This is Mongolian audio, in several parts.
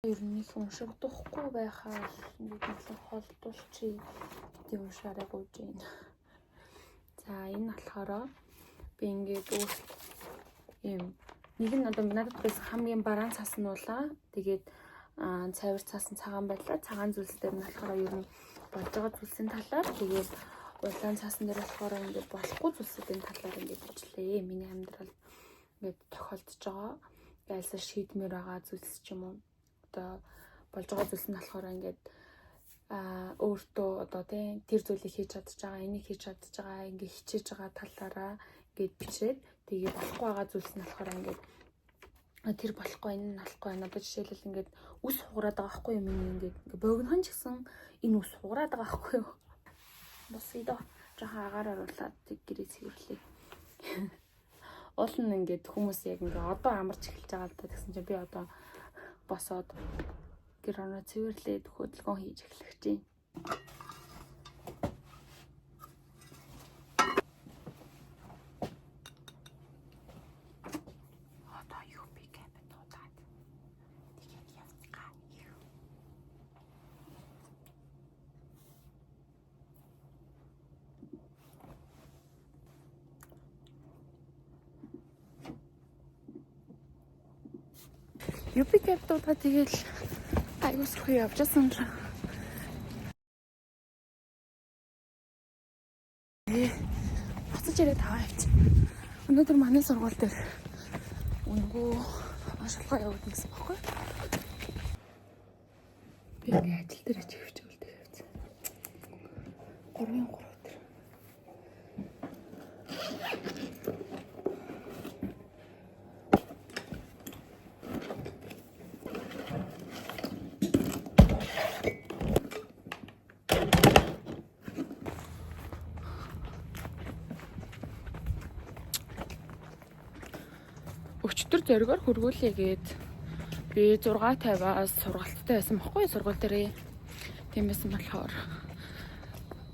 Ер нь их уншигдахгүй байхаа ингээд нэг холдуулчих гэдэг уншаарай гүйж байна. За энэ болохоор би ингээд ийм нэг нь одоо надад байсан хамгийн бараан цаас нь уулаа. Тэгээд цайвар цаас нь цагаан байдлаа. Цагаан зүйлс дээр нь болохоор ер нь болж байгаа зүйлсийн талаар тэгээд улаан цаасан дээр болохоор ингээд болохгүй зүйлсийн талаар ингээд бичлээ. Миний амьдрал ингээд тохиолдож байгаа. Айлсаа шийдмээр байгаа зүйлс ч юм уу. Одоо болж байгаа зүйлс нь болохоор ингээд өөртөө одоо тэр зүйлийг хийж чадчих байгаа, энийг хийж чадчих байгаа, ингээд хичээж байгаа талаараа ингээд бичээд тэгээд болохгүй байгаа зүйлс нь болохоор ингээд тэр болохгүй, энэ нь болохгүй. Одоо жишээлбэл ингээд үс хугараад байгаа байхгүй юм ингээд богинохон ч гэсэн энэ үс хугараад байгаа байхгүй юу. Босъё доо. Жохоо агаар оруулаад гэрээ цэвэрлэе. Уул нь ингээд хүмүүс яг ингээд одоо амарч эхэлж байгаа л та гэсэн чинь би одоо босоод гэр орноо цэвэрлээд хөдөлгөөн хийж эхлэх чинь. Одоо юу би гэбэ дуудаад. Тэгээд явцгаа. Юпи гэбдүүдээ тэгэл айгуусрах явжсэн. Буцаж ирээд аваа явчих. Өнөөдөр манай сургууль дээр үнгүү ашиглага явуулна гэсэн баггүй. Би ингээ ажил дээр хөвч үлдээ явцсан. 3 өдөр. Өчтөр зоргоор хөргүүлээгээд би 6:50-аас сургалттай байсан баггүй сургууль дээр. Тиймээсэн болохоор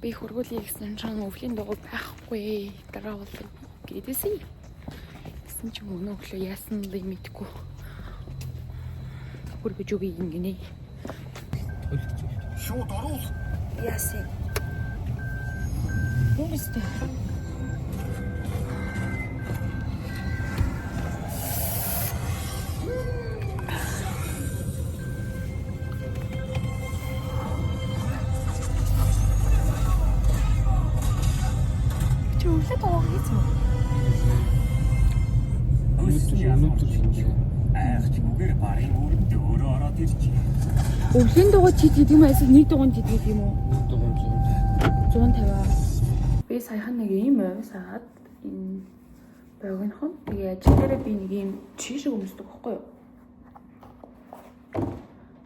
би хөргүүлээ гэсэн чинь өвлийн дугуй байхгүй. Дараа бол гэдээсэй. Гэсэн чинь өнөө өглөө яасан бэ мэдгүй. Хөргөж гэж үгүй юм гинэ. Шууд оруул. Яасан. Юустэй. Өвлийн дугуйд хийдэг юм эсвэл нэг дугуйд хийдэг юм уу? Нэг дугуйд 150. Би саяхан нэг ийм саад энэ богинохон тэгээ ажил дээр би нэг ийм чишиг өмсдөг байхгүй юу?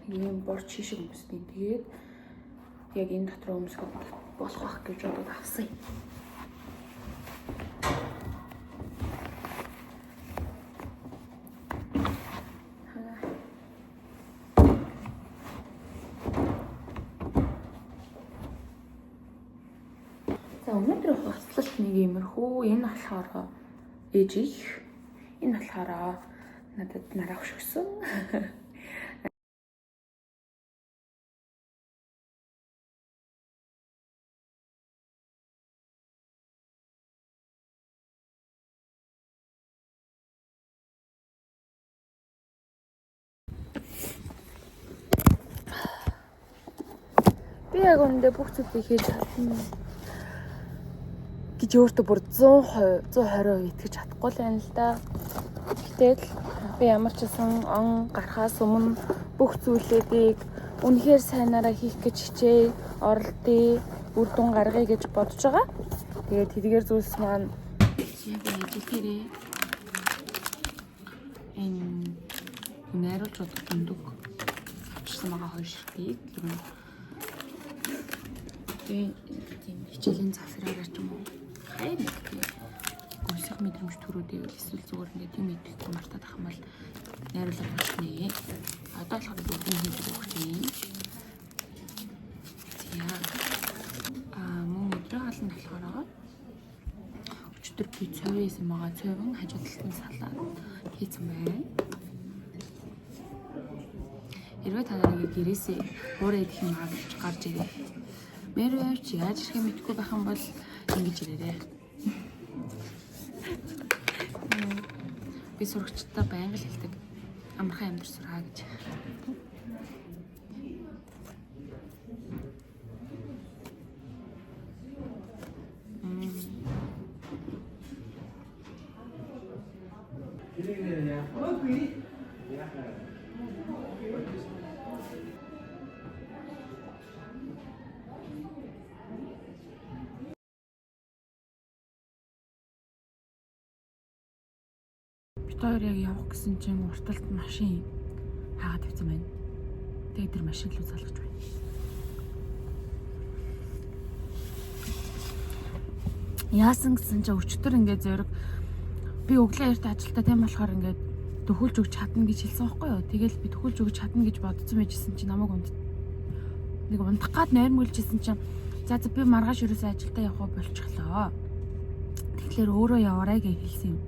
Нэг ийм бор чишиг өмсдөг. Тэгээд яг энэ дотор өмсгөх болох байх гэж бодоод авсан юм. Өнөөдөр хоцлолт нэг иймэрхүү. Энэ болохоор ээж их. Энэ болохоор надад нараа өшгсөн. Би яг өндөө бүх зүйлийг хийж чадна гэж өөртөө бүр 120% итгэж чадахгүй л байна л да. Гэтэл би ямар ч гэсэн он гарахаас өмнө бүх зүйлүүдийг үнэхээр сайнаараа хийх гэж хичээ, оролдъё, үр дүн гаргая гэж бодож байгаа. Тэгээд тэдгээр зүйлс маань яг ажил энэ найруулж бодох дүндэг авчирсан байгаа хоёр ширхгийг тийм хичээлийн завсраараа ч юм уу хай нэг гүйсэх мэдрэмж төрөөдөө эсвэл зүгээр ингээд юм идэхгүй мартаад ах юм бол найруулга болчихно. Одоо л бүгд хийж өгсөн. Мөн өдрийн хаалт болохоор өчтөр би цовын исэн байгаа. Цовын хажуу талын салаад хийсэн байна. Хэрвээ та нарыг гэрээсээ хуурай идэх юм аа гэж гарч ирээ. Мэрвч яаж ирэх юм мэдгүй байх юм бол ингэж ирээрэй. Би сурагчдаа байнга л хэлдэг. Амархан амьдрал сураа гэж. Бид хоёр яг явах гэсэн чинь урталт машин хаагаад тавьсан байна. Тэгээд тэр машин руу залгаж байна. Яасан гэсэн чинь өчтөр ингээд зөрөг би өглөө эрт ажилдаа тийм болохоор ингээд төхүүлж өгч чадна гэж хэлсэн байхгүй юу. Тэгэл би төхүүлж өгч чадна гэж бодсон байжсэн чинь намайг нэг ундах гад нойрмолжсэн чинь за би маргааш ерөөсөө ажилдаа явах болчихлоо. Тэгэхээр өөрөө яваарай гэж хэлсэн юм.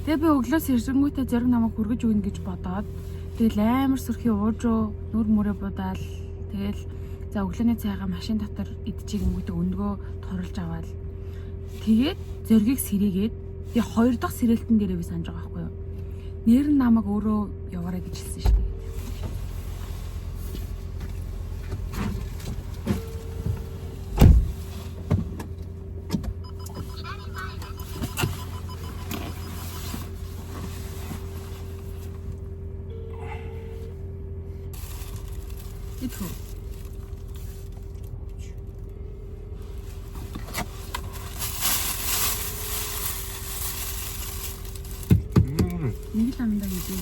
Тэгээ би өглөөс ирсэнгүүтээ зөрөг намайг хүргэж өгнө гэж бодоод тэгэл амар сөрхий уужуу нүр мөрөө будаал тэгэл за өглөөний цайгаа машин дотор идчихийг өнгөдөг өндгөө торлж аваад тэгээд зөргийг сэрээгээд би 2 дахь сэрээлтэн дээрээ би санаж байгаа байхгүй юу. Нэр нь намайг өөрөө яваарай гэж хэлсэн шүү дээ. Ito. Hindi namin dahil ito.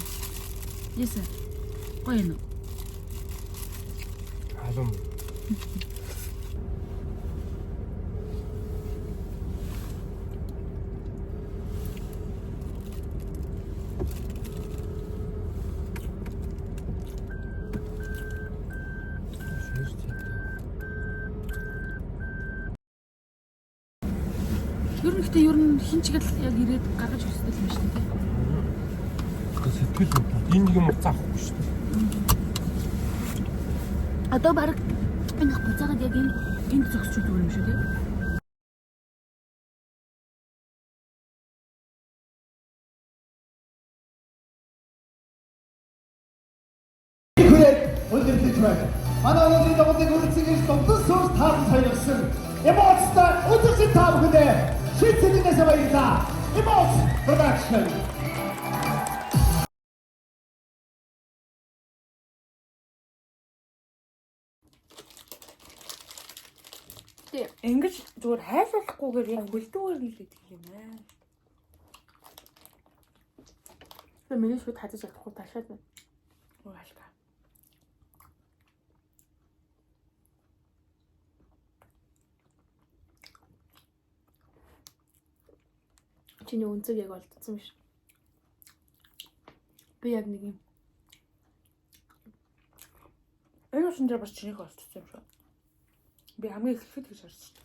Yes sir. Kaya no? Alam. Ер нь хин ч гэл яг ирээд гаргаж өсдөг юм шүү дээ. Гэхдээ сэтгэл энэ нэг юм уцаахгүй шүү дээ. Одоо баг энэ буцаагаад яг энд зогсож байгаа юм шүү дээ. Өдөртөж байна. Манай өнөөдрийн дугаарыг үргэлжлүүлж дундас суурь таарсан соёлсон. Эмоцтой үзэгч та бүхэндээ шийдсэнээс баярлалаа. Эмоц production. Ингэж зүгээр хайлуулахгүйгээр яг бэлдүүгээр л идэх юм аа. Тэгээ миний шууд хадаж чадахгүй ташаад байна. Угаалга. Чиний өнцөг яг олдсон биш. Би яг нэг юм. Энэ шин дээр бас чинийх олдсон юм шүү. Би хамгийн ихэхэд гэж харсан.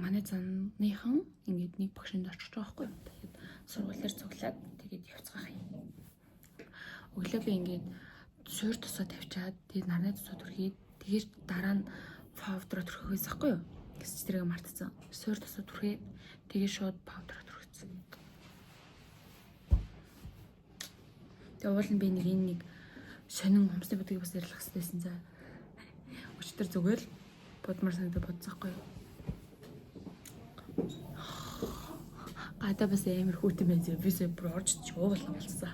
Манай занныхан ингээд нэг багшинд очиж байгаа байхгүй юу. Тэгээд сургуулиар цуглаад тэгээд явцгаах юм. Өглөө би ингээд суур тусаа тавьчаад тэгээд нарны тусаа түрхийд тэгээд дараа нь паудра түрхээс ахгүй юу. Гэсч тэрийг мартсан. Суур тусаа түрхээ тэгээд шууд паудра түрхсэн. Тэгээд уул нь би нэг сонин хумсны бүдгийг бас ярилах хэрэгтэйсэн за. Өчтөр зүгээр л бодмар санагдаад бодсоохгүй юу. Гадаа бас амар хүүтэн байж бисээ бүр орж чуугална болсон.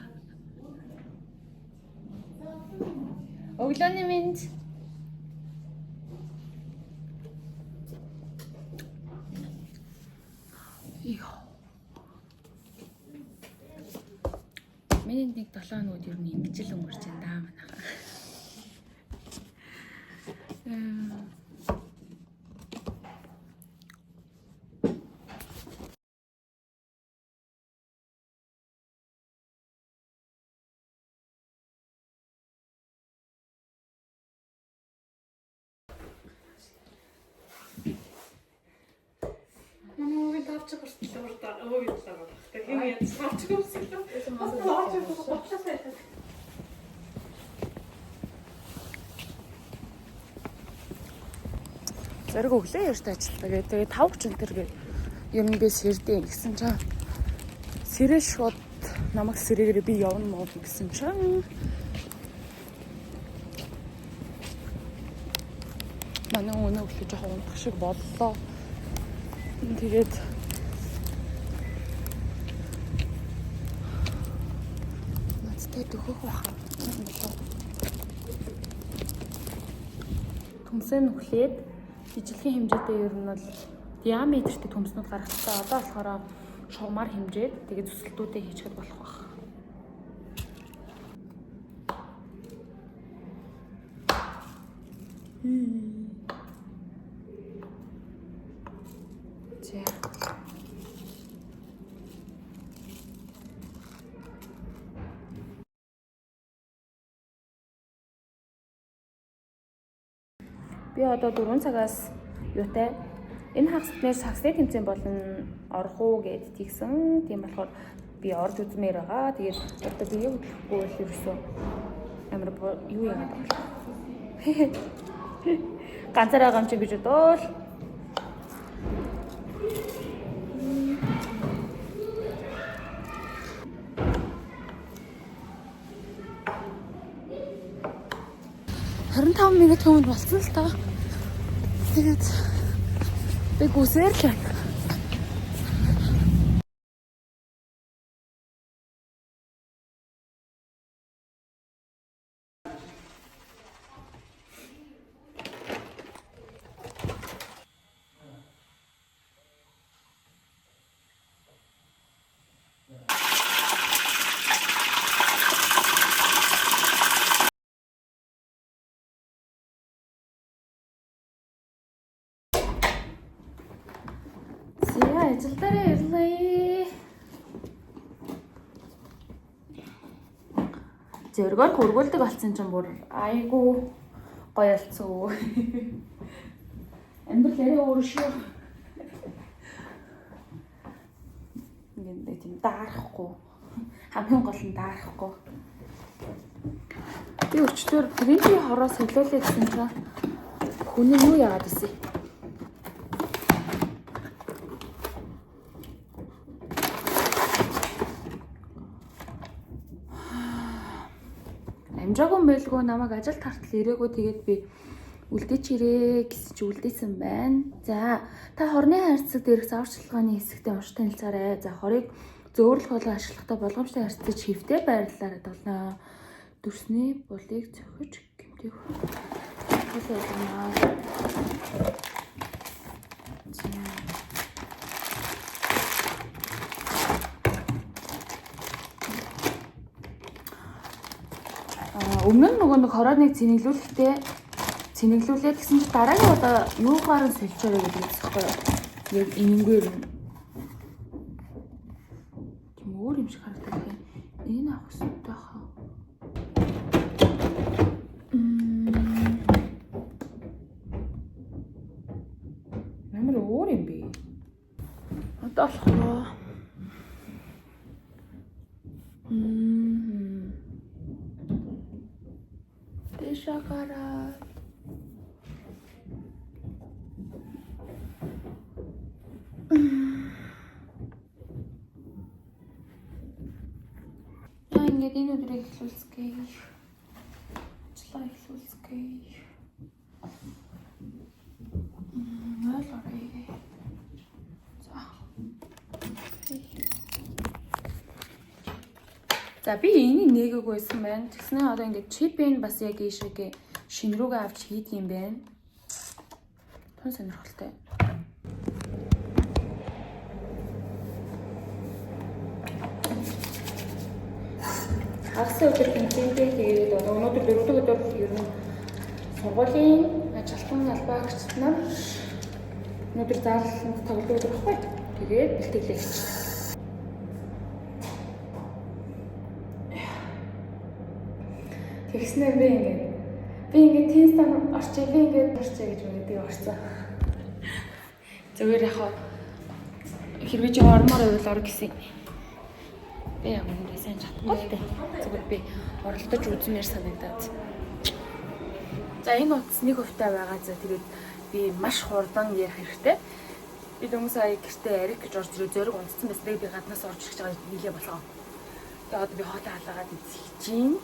Өглөөний минь. Миний нэг 7 хоногуд ер нь ингэж л өнгөрч байна даа манайха. Савч хүртэл урдаа өө юу байгаа баг. Тэгээ савч хүртэл бас лооч бодлоо. Зэрэг өглөө ярьж ажилладаг. Тэгээ 5:30 гээд ер нь би сэрдээ гэсэн чинь сэрэл шууд намайг сэрээгээр би явна мó гэсэн чинь манай өнөө өглөө жоохон унтах шиг боллоо. Тэгээд надтай дөхөх баха. Төмсөн нүхлээд ижилхэн хэмжээтэй ер нь бол диаметртэй төмснүүд гаргахтаа одоо болохоор шугамар хэмжээд тэгээд зүсгэлтүүдээ хийчихэд болох байх. За. Би одоо 4 цагаас юутай энэ хагасны саксны тэмцээн болон орох уу гэд тийгсэн. Тийм болохоор би орж үзмээр байгаа. Тэгээд одоо би юу хөдлөхгүй л ерөөсөө амар юу яагаад байна. Ганцаараа гамч гэж бодвол «25 минут өмнө болсон л та. Тэгээд би гүсээр л байна. Ажилдаа ирлээ. Зөргөөр хөргүүлдэг болсон чинь бүр айгу гоё болцсон. Амьдрал ярээ өөр шүү. Ингээд тийм даарахгүй. Хамгийн гол нь даарахгүй. Би өчтөр принтийн хороос солиулъя гэсэн чинь хүний юу яагаад гэсэн. Амжаагүй байлгүй намайг ажил тартал ирээгүй тэгээд би үлдээч ирээ гэсэн чи үлдээсэн байна. За та хорны харьцаг дээрх зааварчилгааны хэсэгтээ унш танилцаарай. За хорыг зөөвөрлөх болон ашиглахдаа болгоомжтой харьцаж хэвтэй байрлалаараа болно. Дүрсний булыг зөхөж гэмтэх. Хасаа байна. Өмнө нь нөгөө нэг хорооныг цэнэглүүлээд гэсэн чи дараагийн удаа юугаар нь солилцоорой гэдэг хэвчээ. Яг энэнгээр нь. Тийм өөр юм шиг харагдах юм. Энэ авах хэрэгтэй хаа. Ямар өөр юм бэ? Одоо болохоор Шакара. Яа ингээд энэ өдрийг эхлүүлцгээе. Ажлаа эхлүүлцгээе. Ойлорой. За би энийг нээгөөгүй байсан байна. Тэгснэ одоо ингээд чипэн бас яг ийшээгээ шин рүүгээ авч хийдэг юм байна. Тун сонирхолтой. Хагас өдөр тэмцээндээ тэгээд өнөөдөр дөрөвдөг өдөр ер нь сургуулийн ажилтан албаагч нар өнөөдөр зааланд тоглох өдөр баггүй. Тэгээд бэлтгэлээ хийчихсэн. Тэгснээр би ингээд тенстан орчээ би ингээд орчээ гэж мэдээ орцсон. Зүгээр яхаа Хэрвээ чи ормоор байвал ор гэсэн. Би яг үнэндээ сайн чадахгүй л дээ. Зүгээр би оролдож үзмээр санагдаад. За энэ утас нэг хувьтай байгаа за тэгээд би маш хурдан ярих хэрэгтэй. Би дөнгөс сая гэртээ арик гэж орж ирээ зөрөг унтсан байсан. Тэгээд би гаднаас орж ирж байгаа нийлээ болгоо. Тэгээд одоо би хоолой халаагаад идэж чинь.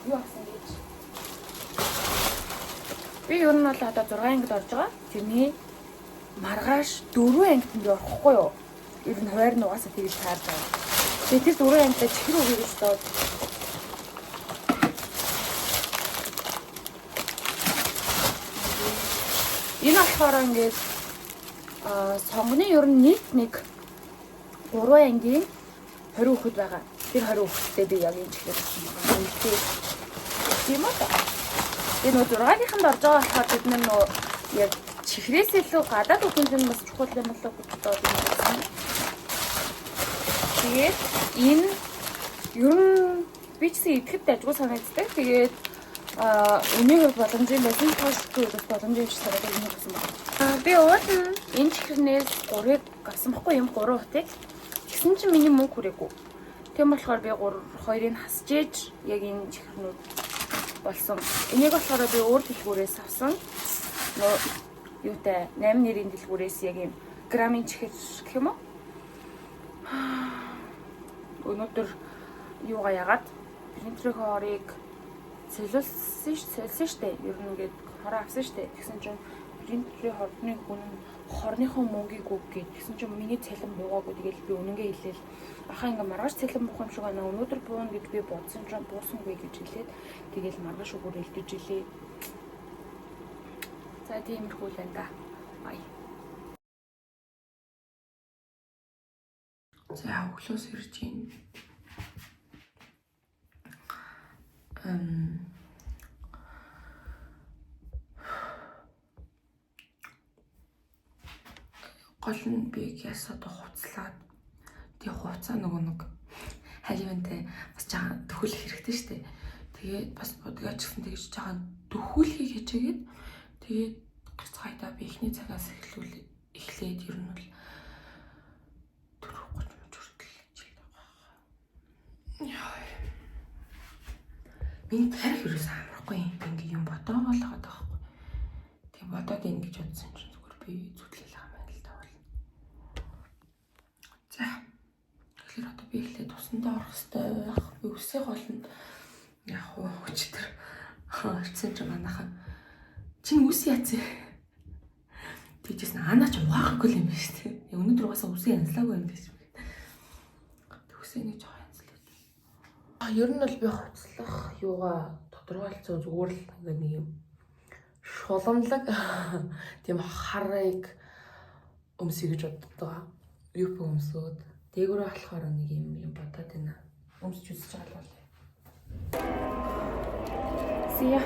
Юу асан гэж. Би ер нь бол одоо 6 ангид орж байгаа. Тэрний маргааш 4 ангид би орохгүй юу? Ер нь хойр нь угаасаа тэгж таарж байгаа. Тэгээд тэр 4 ангидаа чихэр үгээр өстөө. Энэ болохоор ингээд сонгоны ер нь нийт 3 ангийн 20 хүүхэд байгаа. Тэр 20 хүүхэдтэй би яг энэ чихээр байна. Тийм үү? Энэ нөө 6-ныханд орж байгаа болохоор бид нөө яг чихрээс илүү гадаад үхэн нь бас чухал юм болоо бодоод байна. Тэгээд энэ ер нь би ч идэхэд дайггүй санагддаг. Тэгээд өний хувьд боломжтой байсан тоохгүй бас боломжтой биш санагдаж байна гэсэн байна. Би уул энэ чихрнээс 3-ыг гарсан байхгүй юм 3 утыг. Тэгсэн чинь миний мөнгө хүрээгүй. Тийм болохоор би 2-ыг хасж ээж яг энэ чихрнүүд болсон. Энийг болохоор би өөр дэлгүүрээс авсан. Юутай 8 нэрийн дэлгүүрээс яг юм грамын чихэр гэх юм уу? Өнөөдөр юугаа ягаад принтерийн хорыг солиулсан штэ. Ер нь ингээд хороо авсан штэ. Тэгсэн чинь принтерийн хорны хүн хорныхоо мөнгийг өг гэсэн чинь миний цалин буугаагүй. Тэгэл би үнэнгээ хэлээл. Ахаа ингээ маргааш цалин буух юм шиг байна. Өнөөдөр бууна гэж би бодсон чинь буусангүй гэж хэлээд тэгэл маргааш өгөр хэлдэж илээ. За тиймэрхүү л энэ да. Бай. За өглөөс ирж байна. Гол нь би ясаад хувцлаад тий хувцаа нэг халивантай бас жаахан төхөөлөх хэрэгтэй шүү дээ. Тэгээд бас бодгаач гэсэн тэгж жаахан төхөөлхийг хичээгээд тэгээд гацхайдаа би ихний цагаас эхлээд ер нь бол 4-30 минут хүртэл хичээлдэг байгаа. Яа. Миний тарих юусэн амархгүй юм. Ингээ юм бодоо болгоод байгаа байхгүй. Тэг бодоод ингэж бодсон чинь зүгээр би зүтлээ байгаа юм л да бол. За. Тэгэхээр одоо би эхлээд тусандаа орох хэрэгтэй байх. Би үсээ гол нь яг хөө өчтөр орцсон ч манайхан чинь үс яац. Тэгжсэн анаач угаахгүй юм байна шүү дээ. Өнөөдөр угаасаа үсээ янзлаагүй юм гэсэн. Үсээ нэг жоо янзлаад. Ер нь бол би хувцлах юугаа тодорхойлцоо зүгээр л нэг юм шуламлаг тийм харыг өмсөе гэж боддог байгаа. Юуп өмсөд дээгүүрээ болохоор нэг юм бодоод байна. Өмсч үзэж байгаа л. Сия.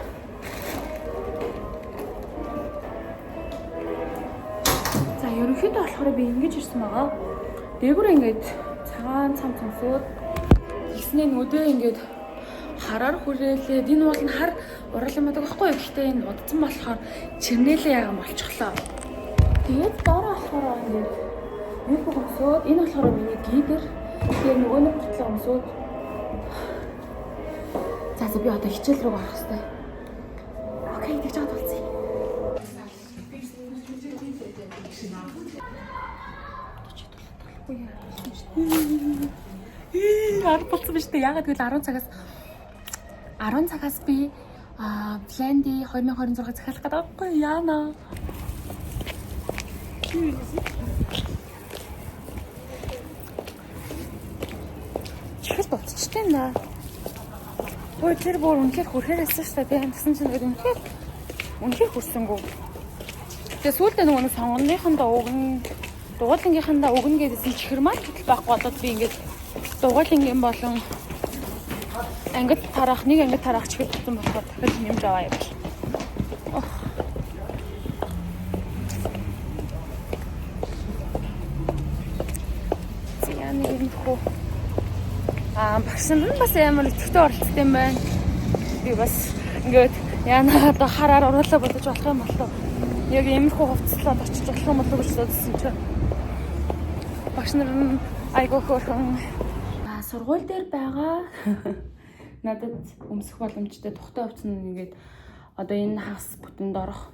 За ерөнхийдөө болохоор би ингэж ирсэн байгаа. Дээгүүрээ ингээд цагаан цам цамсууд гиснээ нүдээ ингээд хараар хүрээлээд энэ бол нь хар урал юм байдаг байхгүй юу? Гэхдээ энэ удцсан болохоор чирнээлээ ягаан болчихлоо. Тэгээд дараа болохоор ингээд нэг өмсөд энэ болохоор миний гидер. Тэгээд нөгөө нэг готлоо өмсөд. За би одоо хичээл рүү гарах хэрэгтэй. Окей, тэгж чад болцъя. Ард болсон биз дээ. Ягаад гэвэл 10 цагаас би Blend-ий 2026 захиалах гэдэг байхгүй яана. Чихэл бодчихтой наа. Ой тэр бүр үнэхээр хүрхээр байсан шүү дээ. Тэгсэн чинь үнэхээр хүрсэнгүү. Тэгээ сүүлдээ нөгөө сонгоныхондоо өгнө, дугуйлангийнхандаа өгнө гэдсэн чихэр маань хөтөл байхгүй болоод би ингээд дугуйлангийн болон ангид тарах нэг ангид тарах чихэр болсон болохоор дахиад нэмж аваа юм. Зяа нэг юм хөө. Багш нар бас амар идэвхтэй оролцсон юм байна. Би бас ингээд яна одоо хараар уруулаа бодож болох юм болов. Яг иймэрхүү хувцаслаад очиж болох юм болов гэж бодсон чинь. Багш нар нь айгүй хөөрхөн сургууль дээр байгаа. Надад өмсөх боломжтой тухтай хувцас нь ингээд одоо энэ хагас бүтэнд орох.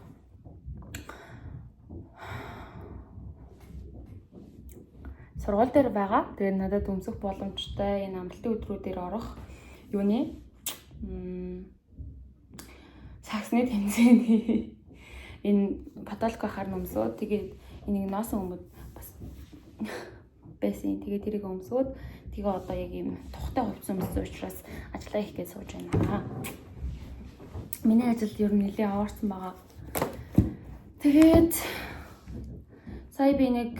Сургууль дээр байгаа. Тэгээд надад өмсөх боломжтой энэ амралтын өдрүүдээр орох юуны саксны тэмцээний энэ патолог ахаар өмсөө. Тэгээд энийг носон өмд бас байсан. Тэгээд тэрийг өмсөөд тэгээ одоо яг юм тухтай хувцас өмссөн учраас ажиллаа их гэж сууж байна. Миний ажил ер нь нэлээд аваарсан байгаа. Тэгээд сая би нэг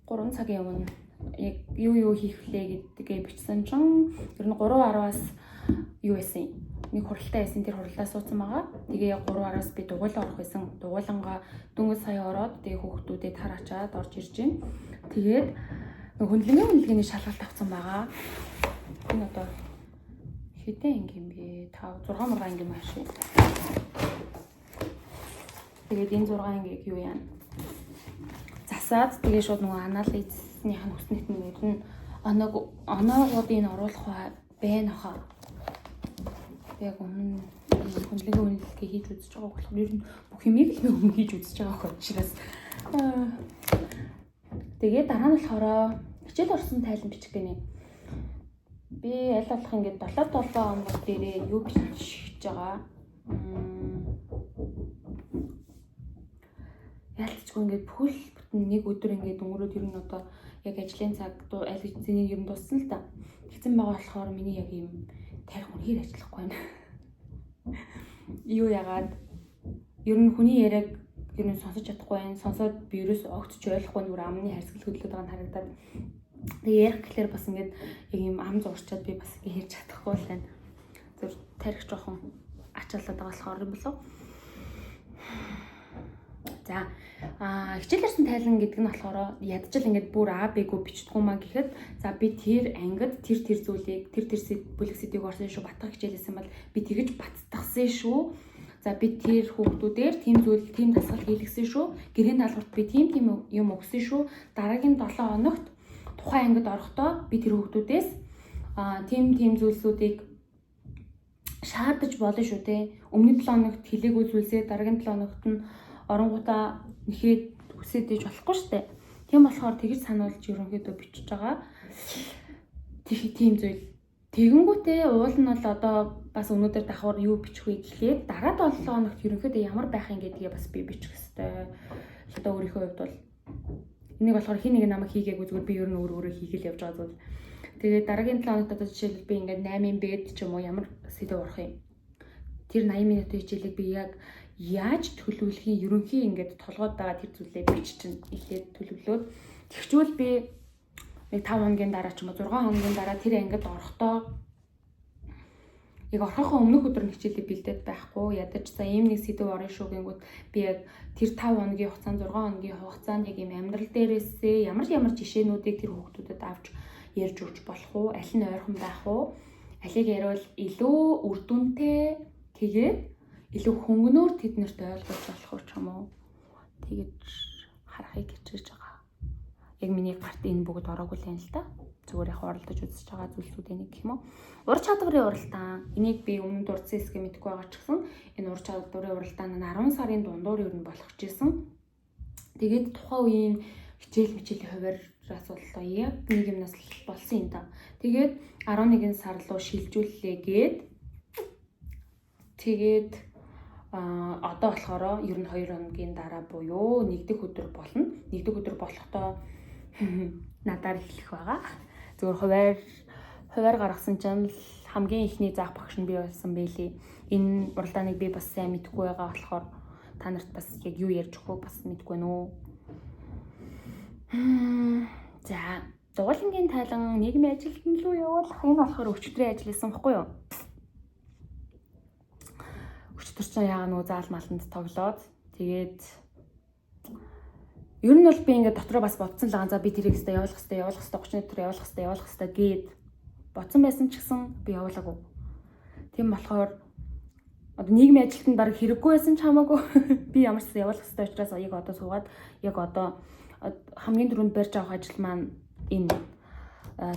3 цагийн өмнө яг юу хийх вүлээ гэдгээ бичсэн чинь ер нь 3:10-аас юу байсан. Нэг хуралтай байсан. Тэр хуралдаа суудсан байгаа. Тэгээ 3:10-аас би дугуйлан орох байсан. Дугуйлангаа дөнгөж сая ороод тэгээ хүүхдүүдэд тараачаад орж ирж байна. Тэгээд хөндлөгийн шалгалт авсан байгаа. Энэ одоо хэдэн анги юм бэ? 5 6 мургаан анги маш. Тэгээд энэ 6 ангийг юу яана? Засаад тэгээ шууд нөгөө анализныхаа хүснэт нь ер нь оноогуудыг оруулах байна хаа. Яг өмнө хөндлөгийн үнэлгээ хийж үзэж байгаа болохоор ер нь бүх юмыг л өмнө хийж үзэж байгаа хөө учраас тэгээ дараа нь болохоор хичээл орсон тайлан бичих гэнэ. Би аль болох ингээд 7 хоног дээрээ юу бичих гэж байгаа. Ялцгүй ингээд бүхэл бүтэн нэг өдөр ингээд өнгөрөөд ер нь одоо яг ажлын цаг аль хэзээ ер нь дуссан л та. Тэгсэн байгаа болохоор миний яг юм тарих үнээр ажиллахгүй байна. Юу яагаад ер нь хүний яриаг ер нь сонсож чадахгүй байна. Сонсоод би ерөөс огтч ойлгохгүй нүр амны харьцал хөдлөд байгаа нь харагдаад. Тэгээ ярих гэхлээр бас ингээд яг юм ам зурчаад би бас ингэ ярьж чадахгүй л байна. Зөв тарих жоохон ачаалаад байгаа болохоор юм болов. За хичээлэрсэн тайлан гэдэг нь болохоор ядчил ингээд бүр А Б-г бичдэггүй маа гэхэд за би тэр ангид тэр зүйлийг тэр бүлэгсэдийг орсон шүү батгах хичээлсэн бол би тэгэж баттгсан шүү. За би тэр хүүхдүүдээр тийм зүйл тийм дасгал хийлгсэн шүү. Гэрээний даалгаварт би тийм юм өгсөн шүү. Дараагийн 7 хоногт тухайн ангид орохдоо би тэр хүүхдүүдээс тийм зүйлсүүдийг шаардаж болно шүү те. Өмнөд 7 хоногт хэлээгүй зүйлсээ дараагийн 7 хоногт нь оронгуудаа нэхэд үсээд иж болохгүй штэ. Тийм болохоор тэгж сануулж ерөнхийдөө бичиж байгаа. Тийм зүйл. Тэгэнгүүтээ уул нь бол одоо бас өнөөдөр давхар юу бичих вэ гэхлээр дараа 7 хоногт ерөнхийдөө ямар байх юм гэдгийг бас би бичих хэвээр. Одоо өөрийнхөө хувьд бол энийг болохоор хин нэг намайг хийгээгүй зүгээр би ер нь өөрөө хийгээл явж байгаа зүйл. Тэгээд дараагийн 7 хоногт одоо жишээлбэл би ингээд 8-ын бэд ч юм уу ямар сэдв орох юм. Тэр 80 минутын хичээлийг би яг яаж төлөвлөхийн ерөнхий ингээд толгойд байгаа тэр зүйлээ биччихэн эхлээд төлөвлөөд тэгчвэл би нэг 5 хоногийн дараа ч юм уу 6 хоногийн дараа тэр ангид орохдоо яг орохын өмнөх өдөр хичээлээ бэлдээд байхгүй ядаж за ийм нэг сэдв орно шүү гингүүд би яг тэр 5 хоногийн хугацаанд 6 хоногийн хугацаанд яг ийм амьдрал дээрээсээ ямар жишээнүүдийг тэр хүүхдүүдэд авч ярьж өгч болох уу аль нь ойрхон байх уу алийг яриул илүү үр дүнтэй тэгээд илүү хөнгөнөөр тэднэрт ойлгож болох ч юм уу тэгэж харахыг хичээж байгаа. Яг миний гарт энэ бүгд ороогүй л юм л та. Зүгээр яг оролдож үзэж байгаа зүйлсүүд энийг гэх юм уу. Ур чадварын уралдаан. Энийг би өмнө дурдсан хэсгээ мэдэхгүй байгаа ч гэсэн энэ ур чадварын уралдаан нь 10 сарын дундуур ер нь болгочихсон. Тэгээд тухайн үеийн хичээлийн хуваараас боллоо яг нэг юмнаас болсон юм да. Тэгээд 11 сар руу шилжүүллээ тэгээд одоо болохоор ер нь 2 хоногийн дараа буюу нэгдүгээр өдөр болно. Нэгдүгээр өдөр болохдоо надаар эхлэх байгаа. Зүгээр хуваар гаргасан чинь хамгийн ихний заах багш нь би байсан байлээ. Энэ уралдааныг би бас сайн мэдэхгүй байгаа болохоор та нарт бас яг юу ярьж өгөх бас мэдэхгүй нөө. За, дугуулангийн тайлан нийгмийн ажилтан руу явуулах энэ болохоор өчигдрийн ажил хийсэн баггүй юу? Өчигдөр чинь яагаад нөгөө заал маланд тоглоод тэгээд ер нь бол би ингээд дотроо бас бодсон л за би тэрийг өстө явуулах хэвээр 30 метр явуулах хэвээр гээд бодсон байсан ч гэсэн би явуулаагүй. Тийм болохоор одоо нийгмийн ажилтанд баг хэрэггүй байсан ч хамаагүй би ямар ч явуулах хэвээр учраас яг одоо суугаад яг одоо хамгийн түрүүнд барьж авах ажил маань энэ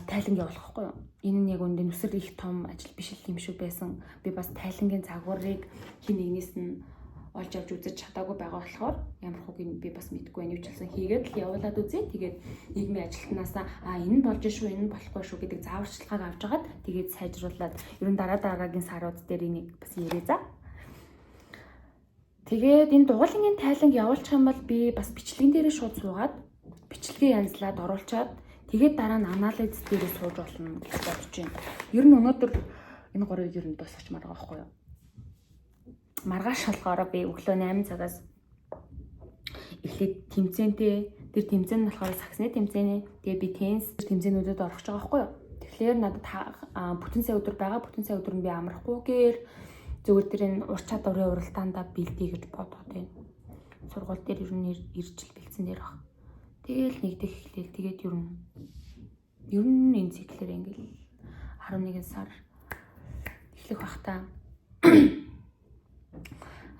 тайланг явуулах байхгүй юу? Энэ нь яг үндэ нүсэр их том ажил биш юм шиг байсан. Би бас тайлангийн загварыг хин нэгнээс нь олж авч үзэж чадаагүй байгаа болохоор ямар хүүгийг би бас мэдгүй байна. Юу ч гэсэн хийгээд л явуулаад үзье. Тэгээд нийгмийн ажилтнаасаа энэ нь болж шүү, энэ нь болохгүй шүү гэдэг зааварчилгааг авч агаад тэгээд сайжруулад ер нь дараагийн сарууд дээр энийг бас ярээ за. Тэгээд энэ дугуулгын тайланг явуулчих юм бол би бас бичлэгэн дээрээ шууд суугаад бичлэгээ янзлаад оруулчаад тэгээд дараа нь анализ дээрээ сууж болно гэж бодож байна. Ер нь өнөөдөр энэ горыг ер нь дуусгаж маргаа байхгүй юу? Маргааш болохоор би өглөө 8 цагаас эхлээд тэмцээнтэй. Тэр тэмцээн нь болохоор саксны тэмцээнэ. Тэгээд би теннис тэмцээнүүдэд орох гэж байгаа байхгүй юу? Тэгэхээр надад бүтэн сая өдөр байгаа. Бүтэн сая өдөр нь би амрахгүйгээр зүгээр тэр энэ ур чадварын уралдаандаа бэлдээ гэж бодоод байна. Сургууль дээр ер нь ирж л бэлдсэн дээр баг. Тэгэл нэгдэх эхлээл тэгээд ер нь энэ циклэр ингээл 11 сар эхлэх бах та.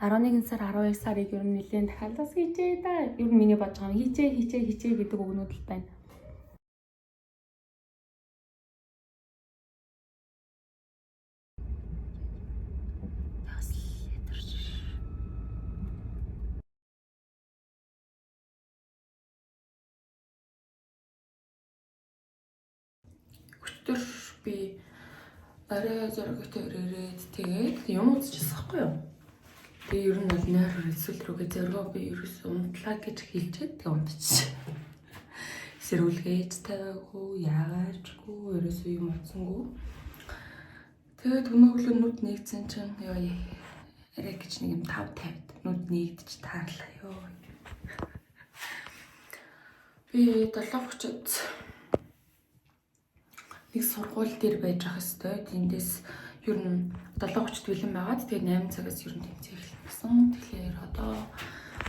11 сар 12 сарыг ер нь нэлээд дахиалаас хийжээ да. Ер нь миний бодож байгаа хийжээ гэдэг өгнүүд л байна. Өчтөр би арай зоригтой ирээд тэгээд юм үзчихсэн байхгүй юу? Тэгээ ер нь бол нойр эсвэл рүүгээ зоргоо би ерөөс унтлаа гэж хэлчихэд тэгээ унтчих. Сэрүүлгээж тавиагүй, яагаачгүй, ерөөсөө юм утсангүй. Тэгээд өнөөгөл нүд нэгцэн чинь ёо арай гэж нэг юм 5-50 нүд нэгдэж таарлаа ёо. Би 7:30-д нэг сургууль дээр байж ах хэвээр тэндээс ер нь 7:30-д бэлэн байгаад тэгээд 8 цагаас ер нь тэмцээх эхэлнэ гэсэн. Тэгэхээр одоо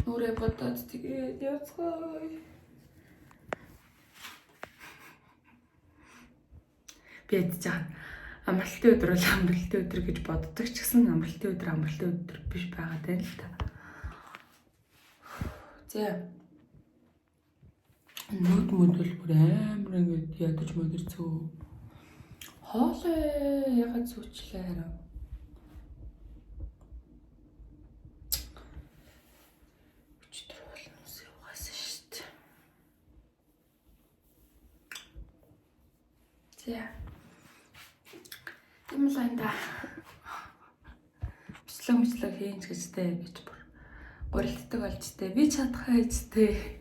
нүрээ бодоод тэгээд явцгаая. Би ядж байгаа. Амралтын өдөр бол амралтын өдөр гэж боддог ч гэсэн амралтын өдөр биш байгаа тань л та. За. Нүд бол бүр амар ингэж ядаж модэрцөө. Хоолой ягаад сүүчлээ хараа. Өчтөр болно үсээ угаасан шүү дээ. За. Тийм л энэ бичлэг хийн гэжтэй гэж бүр гурилддаг болж тээ. Би чадхаа гэжтэй.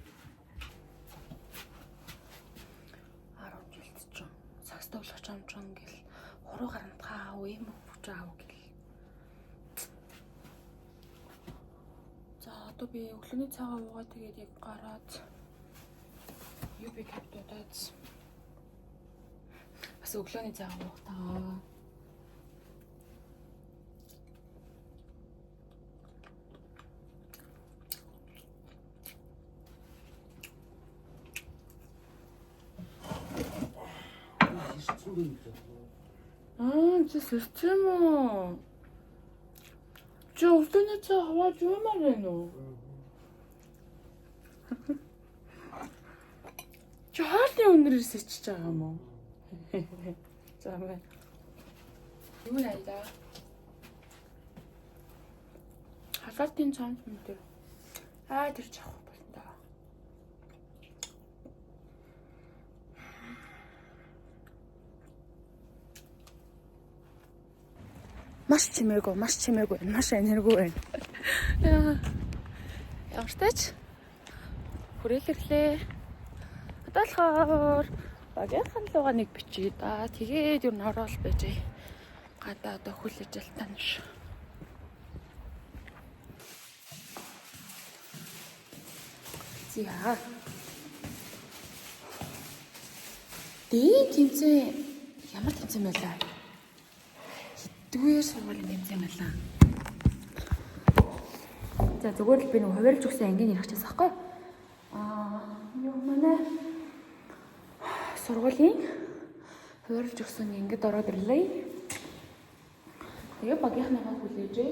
Гэл хуруу гарантгаа аав юм хүч аав гэл. За одоо би өглөөний цагаа уугаад тэгээд яг гараад UB каптуудаад бас өглөөний цагаа уух таа. Систем үү? Чи өглөөний цай аваад юумаар байна уу? Чи хоолны өнөрөөс ичж байгаа юм уу? За мэ. Юу яа? Халаалтын цаан дээр. Тэр чах болно да. Маш чимээгүй, маш энергүй байна. Ямар ч тач хүрээлэрлээ. Одоо болохоор багийнхан лугаа нэг бичиж да. Тэгээд юу нороол байжээ. Гадаа одоо хүлээж алтан ш. За. Тэмцээн ямар тэмцээн байлаа? Дүүгээр сургуулийн тэмцээн байлаа. За зүгээр л би нэг хувирлж өгсөн ангийн ярихчаас ахгүй. Юу манай сургуулийн хувирлж өгсөн ангид ороод ирлээ. Тэгээ багийнхныгаа хүлээжээ.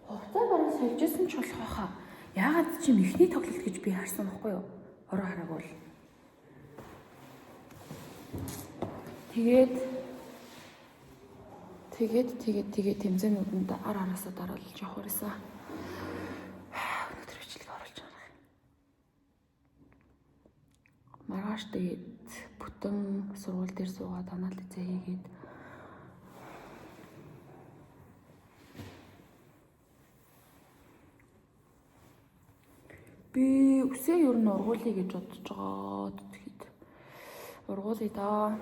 Хувцас бараг сольжсэн ч болох байхаа. Яагаад чи ихний тоглолт гэж би харсан байхгүй юу? ороо хараагүй. Тэгээд тэмцээнүүдэнд араасаа дараалж явах хэрэгсэн. Өнөөдөр бичлэг оруулж байгаа. Маргааш тэгээд бүтэн сургууль дээр суугаад анализ хийгээд би үсээ ер нь ургуулъя гэж бодож байгаа. Тэгэхэд ургуулъя да.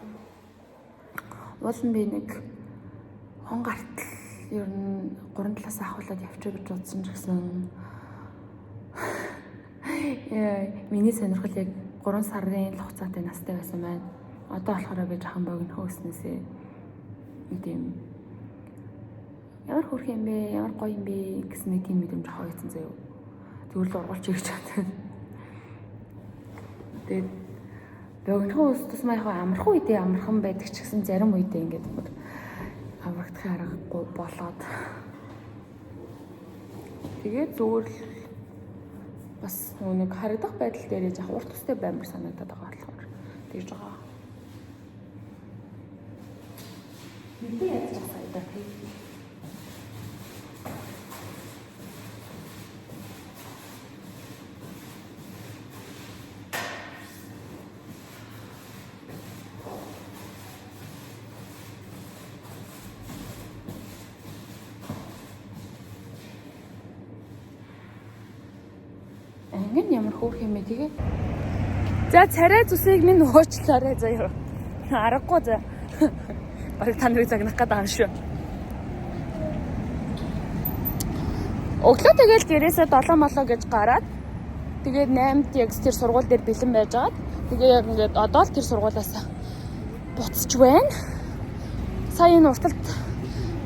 Уулын би нэг хон гартал ер нь 3 талаас ахуулаад явчих гэж бодсон ч гэсэн миний сонирхол яг 3 сарын л хугацаатай настай байсан байна. Одоо болохоор би жахан богино хөөснөөсөө нэг тийм ямар хөрх юм бэ, ямар гоё юм бэ гэсэн нэг тийм мэдрэмж хавьсан заяа. Зүгээр л ургуулчих гэж бодсон. Тэгээд богино хөөс тусмаа яг амархан үедээ амархан байдаг ч гэсэн зарим үедээ ингээд бүр аврагдахын аргагүй болоод тэгээд зүгээр л бас нэг харагдах байдал дээр яг урт төстэй баймар санагдаад байгаа болохоор тэгж байгаа. Мэдээ яаж байгаа даа тий. Ангин ямар хөөх юм бэ тэгээ. За царай зүсийг минь уучлаарай заяа. Аргагүй за. Бараг та нарыг загнах гэдэг юм шүү. Өглөө тэгэл гэрээсээ 7 молоо гэж гараад тэгээд 8-д яг тэр сургууль дээр бэлэн байжгаад тэгээ яг ингээд одоо л тэр сургуулиас буцаж байна. Сая энэ урталт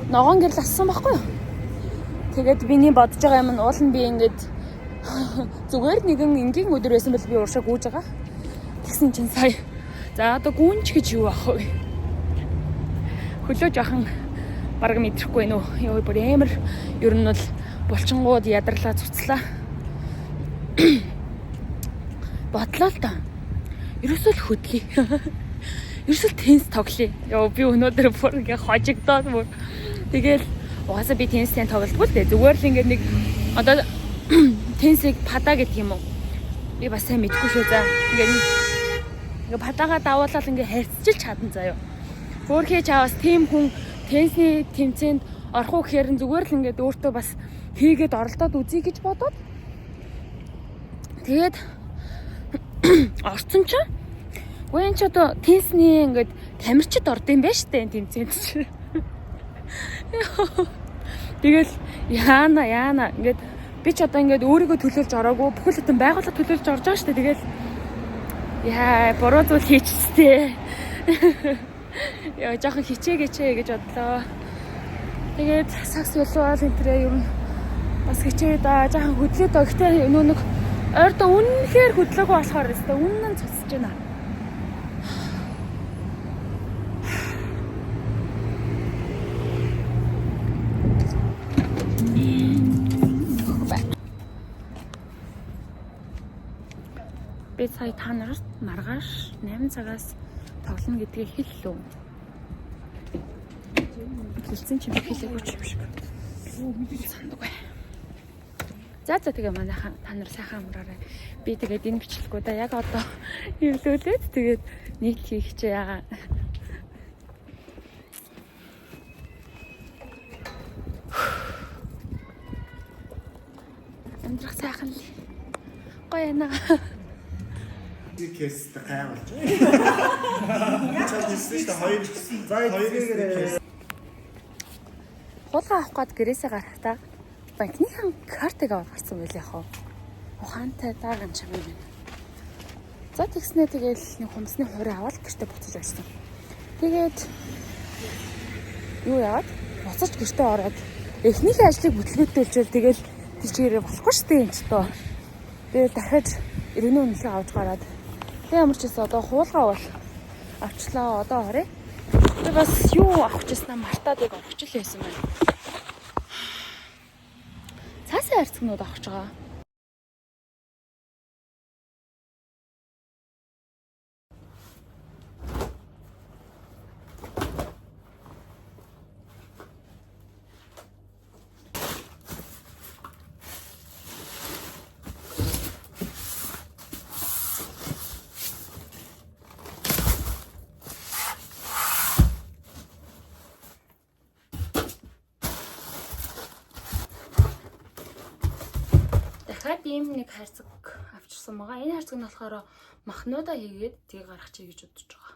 ногоон гэрэл ассан байхгүй юу? Тэгээд биний бодож байгаа юм нь уул нь би ингээд зүгээр нэгэн энгийн өдөр байсан бол би уршаа гүйж байгаа. Тэгсэн чинь сая. За одоо гүнч гэж юу ах вэ? Хөлөө жоохон бараг мэдрэхгүй нөө. Йоо бүр амар ер нь бол булчингууд ядарлаа цуцлаа. Бодлоо л та. Ерөөсөө л хөдлөе. Ерөөсөө теннис тоглоё. Йоо би өнөөдөр бүр ингээ хожигдоод бүр. Тэгэл угаасаа би теннистэй тоглолтгүй л дээ. Зүгээр л ингээ нэг одоо теннисийг пада гэдэг юм уу? Би бас сайн мэдгүй шүү за. Ингээ падагаа давуулаад ингээ харьцчилж чадан заяа. Хөөхий чаваас тийм хүн теннисний тэмцээнд орох уу гэхээр зүгээр л ингээ өөртөө бас хийгээд оролдоод үзье гэж бодоод. Тэгээд орсон ч гоо энэ ч одоо теннисний ингээ тамирчид орд юм байна штэ тэмцээнд чи. Тэгэл яана ингээ би ч одоо ингээд өөрийгөө төлөөлж ороогүй бүхэл бүтэн байгууллага төлөөлж орж байгаа шүү дээ. Тэгэл яа буруу зүйл хийчихсэн. Яа жоохон хичээгээчээ гэж бодлоо. Тэгээд сакс болвол энтрээ юм бас хичээ да жоохон хөдлөө доо. Гэхдээ нөө нэг ойртоо үнэнхээр хөдлөөгүй болохоор өстой үнэн цуцж байна. Би сая та нарт маргааш 8 цагаас тоглоно гэдгийг хэллээ. Хэлсэн чи хэлээгүй ч юм шиг. Санддаг бай. За тэгээ манайхан та нар сайхан амраарай. Би тэгээд энэ бичлэгүүдээ яг одоо эвлүүлээд тэгээд нийт хийх чи яа. Амдрах сайхан л. Гоё яана. Кэс гайвалж. Чад хэлсэн шүү дээ 2 Хулгай авах гээд гэрээсээ гарахтаа банкныхан картыг аваад гарсан байл яах вэ? Ухаантай дааган чам юм байна. За тэгснээ тэгэл нэг хумсны хуурай аваад гэртээ буцаж байсан. Тэгээд юу яагаад? Буцаж гэртээ ороод эхнийхээ ажлыг бүтлгүүтэлжэл тэгэл тийчээрээ болохгүй шүү дээ юм ч тоо. Тэгээд дахиад ирэнэ үнэлгээ авч гараад тэг ямар ч гэсэн одоо хуулгай бол авчлаа одоо орё. Би бас юу авах гэснээр мартаад яг авах ч л байсан байна. Цаасаа харцгнууд авах гэж байгаа. дахиад ийм нэг хайрцаг авчирсан байгаа. Энэ хайрцаг нь болохоор махнуудаа хийгээд тийг гаргачих гэж бодож байгаа.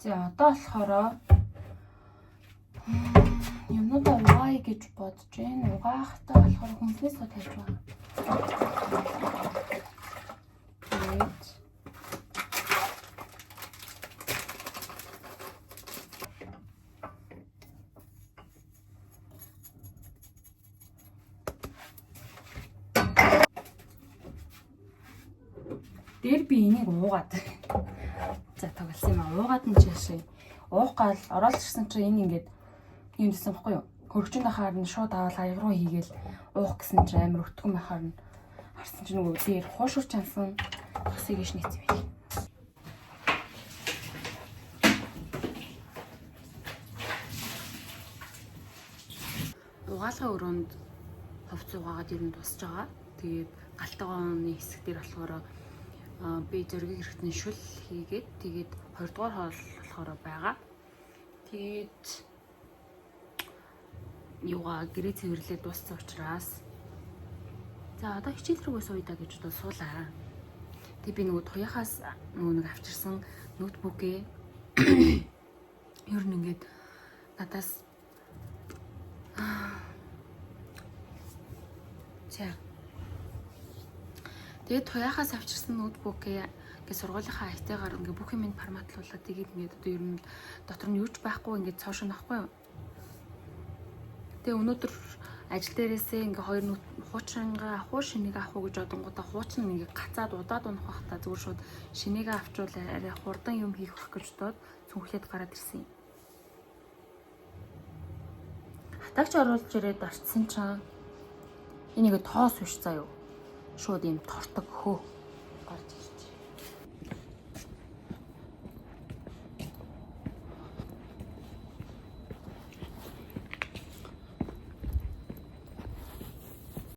За одоо болохоор юмнуудаа угаая гэж бодож байна. Угаахтаа болохоор хүнснээс тавьж байна. Дээр би энийг уугаад. За тоглосон юм аа. Уугаад нь чаашаа. Уух гал ороод ирсэн чинь энэ ингээд юм дэсэн баггүй юу? Хөргөчөнд ахаар нь шууд аваад аяг руу хийгээл уух гэсэн чинь амар өтгөн байхаар нь харсан чинь нөгөө дээр хуушурч ансан хасыг иш нийцсэн байл. Угаалгын өрөөнд хувц угаагаад ер нь тусч байгаа. Тэгээд галтгооны хэсэг дээр болохоор би зөргийг хэрэгтэн шүл хийгээд тэгээд 2 дугаар хоол болохоор байгаа. Тэгээд юугаа гэрээ цэвэрлээ дууссан учраас за одоо хичээл рүүгээ сууя гэж бодож суулаа. Тэгээд би нөгөө туяахаас нөгөө нэг авчирсан ноутбукээ ер нь ингээд надаас за тэгээд туяахаас авчирсан ноутбукээ ингээд сургуулийнхаа IT-гаар ингээд бүх юм форматлуулаад тэгээд ингээд одоо ер нь дотор нь юу ч байхгүй ингээд цоошин байхгүй юу. Тэгээ өнөөдөр ажил дээрээсээ ингээ 2 хуучингаа авах шинийг авах уу гэж бодонгуудаа хуучин ингээ гацаад удаад унах байхдаа зүгээр шууд шинийгээ авчруулаа арай хурдан юм хийх байх гэж бодоод цүнхлээд гараад ирсэн юм. Хатагч оруулж ирээд орцсон чинь энийг тоос биш заяа. Шууд юм тортог хөө гарч ирсэн.